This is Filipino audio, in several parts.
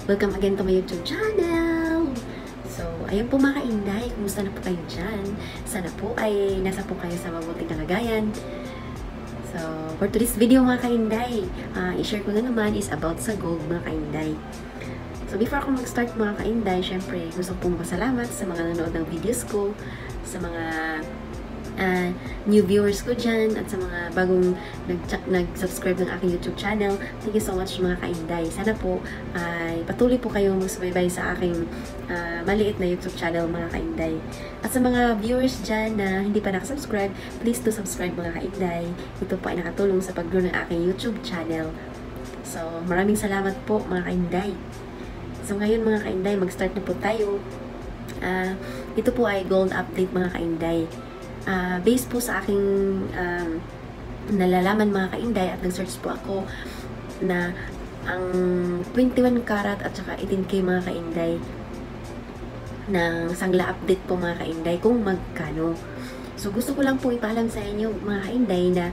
Welcome again to my YouTube channel! So, ayun po mga kainday, kumusta na po kayo dyan? Sana po ay nasa po kayo sa mabuting kalagayan. So, for today's video mga kainday, i-share ko na naman is about sa gold mga kainday. So, before ako mag-start mga kainday, syempre gusto pong pasalamat sa mga nanonood ng videos ko, sa mga new viewers ko dyan, at sa mga bagong nag-subscribe ng aking YouTube channel. Thank you so much mga kainday. Sana po ay patuloy po kayong magsubaybay sa aking maliit na YouTube channel mga kainday. At sa mga viewers dyan na hindi pa nakasubscribe, please do subscribe mga kainday. Ito po ay nakatulong sa pag-grow ng aking YouTube channel. So, maraming salamat po mga kainday. So, ngayon mga kainday, mag-start na po tayo. Ito po ay gold update mga kainday. Based po sa aking nalalaman mga kainday, at nag-search po ako na ang 21 karat at saka 18K mga kainday ng sangla update po mga kainday kung magkano. So gusto ko lang po ipaalam sa inyo mga kainday na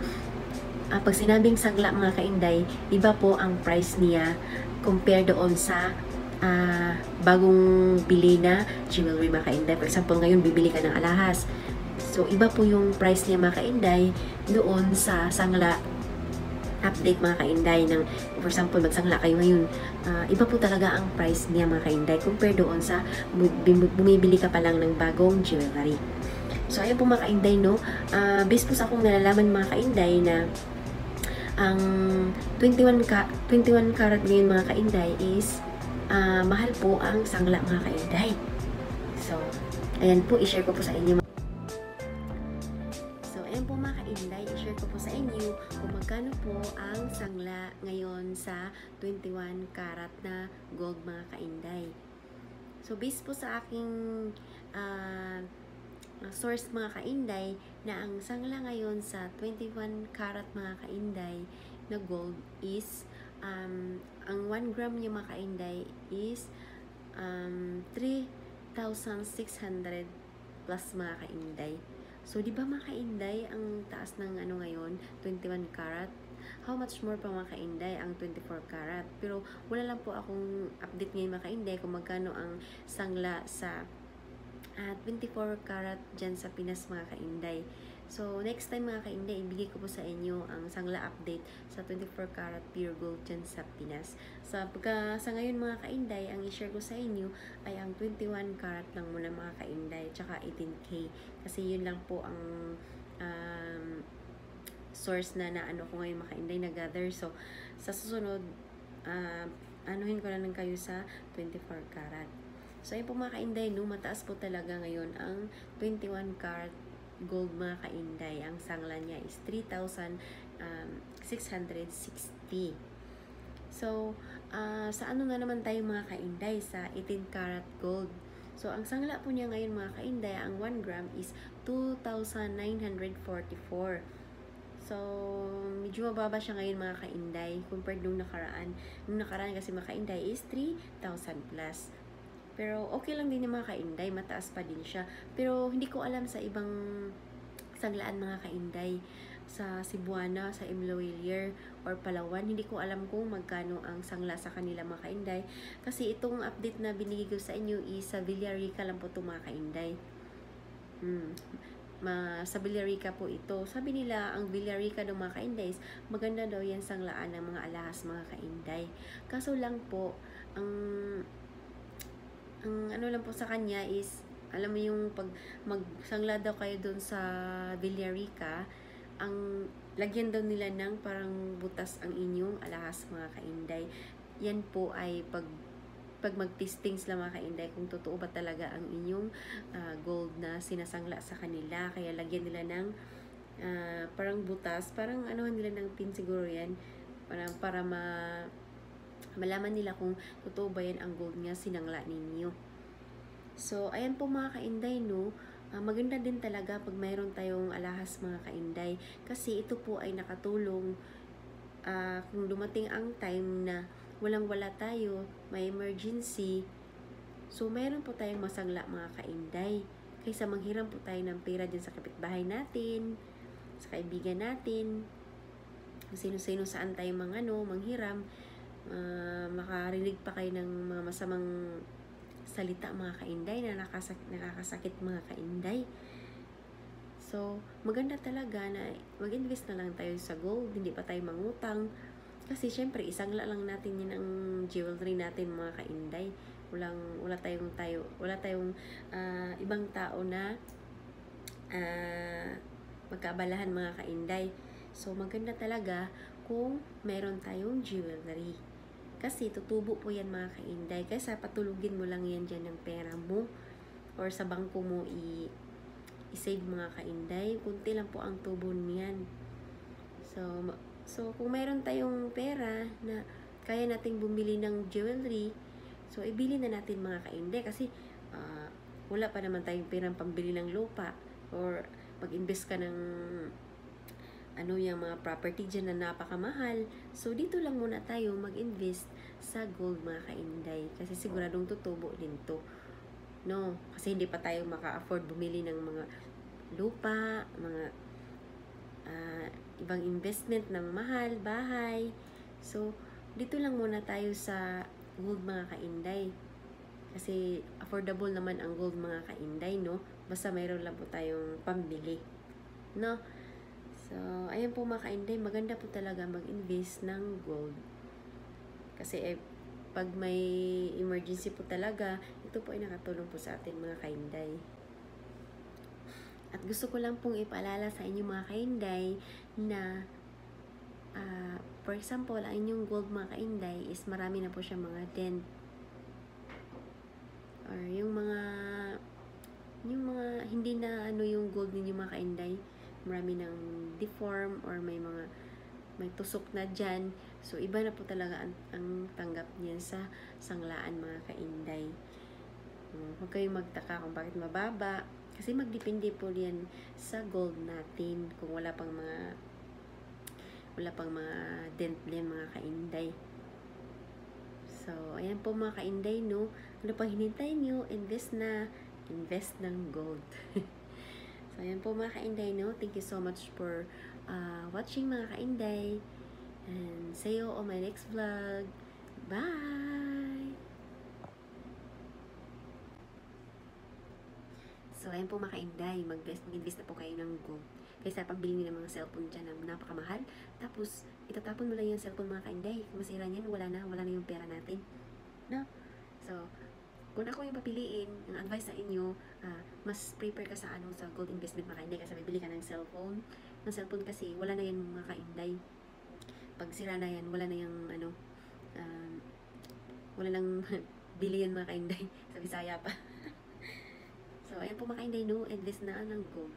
pag sinabing sangla mga kainday, iba po ang price niya compare doon sa bagong bili na jewelry mga kainday. For example, ngayon bibili ka ng alahas. So, iba po yung price niya mga kainday doon sa sangla update mga kainday. For example, magsangla kayo ngayon, iba po talaga ang price niya mga kainday compare doon sa bumibili ka pa lang ng bagong jewelry. So, ayan po mga kainday, no? Based po sa akong nalalaman mga kainday na ang 21 karat ngayon mga kainday is mahal po ang sangla mga kainday. So, ayan po, i-share ko po sa inyo. I-share ko po sa inyo kung magkano po ang sangla ngayon sa 21 karat na gold mga kainday. So, based po sa aking source mga kainday, na ang sangla ngayon sa 21 karat mga kainday na gold is ang 1 gram niya mga kainday is 3,600 plus mga kainday. So, di ba mga kainday, ang taas ng ano ngayon, 21 karat? How much more pa mga kainday ang 24 karat? Pero wala lang po akong update ngayon mga kainday kung magkano ang sangla sa 24 karat dyan sa Pinas mga kainday. So, next time mga kainday, ibigay ko po sa inyo ang sangla update sa 24 karat pure gold dyan sa Pinas. Sa ngayon mga kainday, ang i-share ko sa inyo ay ang 21 karat lang muna mga kainday, tsaka 18K. Kasi yun lang po ang source na ano ko ngayon mga kainday na gather. So, sa susunod, anuhin ko na lang kayo sa 24 karat. So, ayun po mga kainday, no, mataas po talaga ngayon ang 21 karat gold mga kainday. Ang sangla niya is 3,660. So, sa ano nga naman tayo mga kainday? Sa 18 karat gold. So, ang sangla po niya ngayon mga kainday, ang 1 gram is 2,944. So, medyo mababa siya ngayon mga kainday compared nung nakaraan. Nung nakaraan kasi mga kainday is 3,000 plus. Pero okay lang din yung mga kainday, mataas pa din siya. Pero hindi ko alam sa ibang sanglaan mga kainday. Sa Cebuana, sa Iloilo or Palawan, hindi ko alam kung magkano ang sangla sa kanila mga kainday. Kasi itong update na binigay ko sa inyo is sa Villarica lang po ito mga kainday. Sa Villarica po ito. Sabi nila, ang Villarica ng mga kainday, maganda daw yan sanglaan ng mga alahas mga kainday. Kaso lang po, ang ano lang po sa kanya is, alam mo yung pag magsangla daw kayo doon sa Villarica, ang lagyan daw nila ng parang butas ang inyong alahas mga kainday. Yan po ay pag mag-testing sila mga kainday kung totoo ba talaga ang inyong gold na sinasangla sa kanila. Kaya lagyan nila ng parang butas, parang anuhan nila ng pin siguro yan, para malaman nila kung totoo ba yan ang gold nga sinangla ninyo. So, ayan po mga kainday, no? Maganda din talaga pag mayroon tayong alahas mga kainday. Kasi ito po ay nakatulong kung dumating ang time na walang-wala tayo, may emergency. So, mayroon po tayong masangla mga kainday. Kaysa manghiram po tayo ng pera dyan sa kapitbahay natin, sa kaibigan natin, sino-sino saan tayo manghiram. makarinig pa kayo ng mga masamang salita mga kainday na nakakasakit mga kainday. So, maganda talaga na mag-invest na lang tayo sa gold, hindi pa tayo mangutang. Kasi syempre, isangla lang natin yan ang jewelry natin mga kainday. Wala tayong ibang tao na magkaabalahan mga kainday. So, maganda talaga kung meron tayong jewelry. Kasi tutubo po yan mga kainday. Kaysa patulugin mo lang yan dyan ng pera mo or sa bangko mo i-save mga kainday. Kunti lang po ang tubo niyan. So kung meron tayong pera na kaya nating bumili ng jewelry, so ibili na natin mga kainday. Kasi wala pa naman tayong perang pambili ng lupa or mag-invest ka ng yung mga property dyan na napakamahal. So, dito lang muna tayo mag-invest sa gold mga kainday. Kasi siguradong tutubo din to. No? Kasi hindi pa tayo maka-afford bumili ng mga lupa, mga ibang investment na mahal, bahay. So, dito lang muna tayo sa gold mga kainday. Kasi affordable naman ang gold mga kainday, no? Basta mayroon lang po tayong pambili. No? So, ayan po mga kainday, maganda po talaga mag-invest ng gold. Kasi pag may emergency po talaga, ito po ay nakatulong po sa atin mga kainday. At gusto ko lang pong ipaalala sa inyo mga kainday na for example, ang inyong gold mga kainday is marami na po siya mga dent. Or yung mga hindi na yung gold ninyo mga kainday, marami ng deform or may tusok na dyan. So, iba na po talaga ang tanggap niyan sa sanglaan mga kainday. Huwag kayong magtaka kung bakit mababa. Kasi magdepende po yan sa gold natin. Kung wala pang mga dent din mga kainday. So, ayan po mga kainday, no? Ano pang hinintay nyo? Invest ng gold. So, ayan po mga kainday, no? Thank you so much for watching mga kainday. And see you on my next vlog. Bye! So, ayan po mga kainday. Mag-invest na po kayo ng gold. Kaysa pambili nyo ng mga cellphone dyan na napakamahal. Tapos, itatapon mo lang yung cellphone mga kainday. Kung masira niyan, wala na yung pera natin. No? So, kung ako yung papiliin, ang advice sa inyo, mas prepare ka sa gold investment mga kainday kasi bibili ka ng cellphone. Ng cellphone kasi wala na yan mga kainday. Pag sira na yan, wala na yung wala nang bili yan mga kainday. Sa Bisaya pa. So, ayan po mga kainday, no? Invest na ng gold.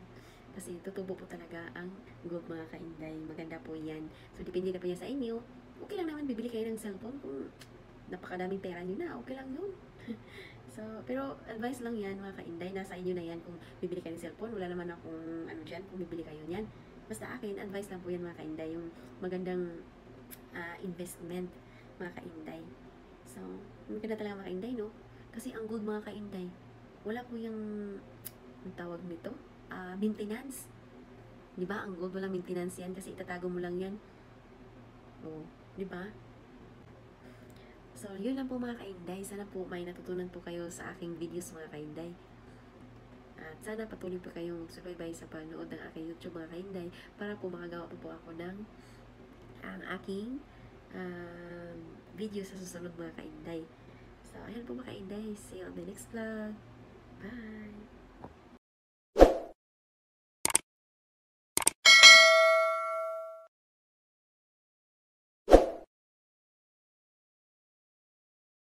Kasi tutubo po talaga ang gold mga kainday. Maganda po yan. So, depende na po yan sa inyo. Okay lang naman bibili kayo ng cellphone kung napakadaming pera nyo na, okay lang yun. So, pero advice lang yan mga kainday, nasa inyo na yan kung bibili kayo ng cellphone, wala naman akong dyan kung bibili kayo niyan. Basta akin, advice lang po yan mga kainday, yung magandang investment mga kainday. So, maganda talaga mga kainday, no? Kasi ang gold mga kainday, wala po yung tawag nito, maintenance. Diba? Ang gold walang maintenance yan kasi itatago mo lang yan. Oh, diba? So, yun lang po mga kainday. Sana po may natutunan po kayo sa aking videos mga kainday. At sana patuloy po kayong subaybay sa panood ng aking YouTube mga kainday para po makagawa po ako ng ang aking video sa susunod mga kainday. So, ayan po mga kainday. See you on the next vlog. Bye!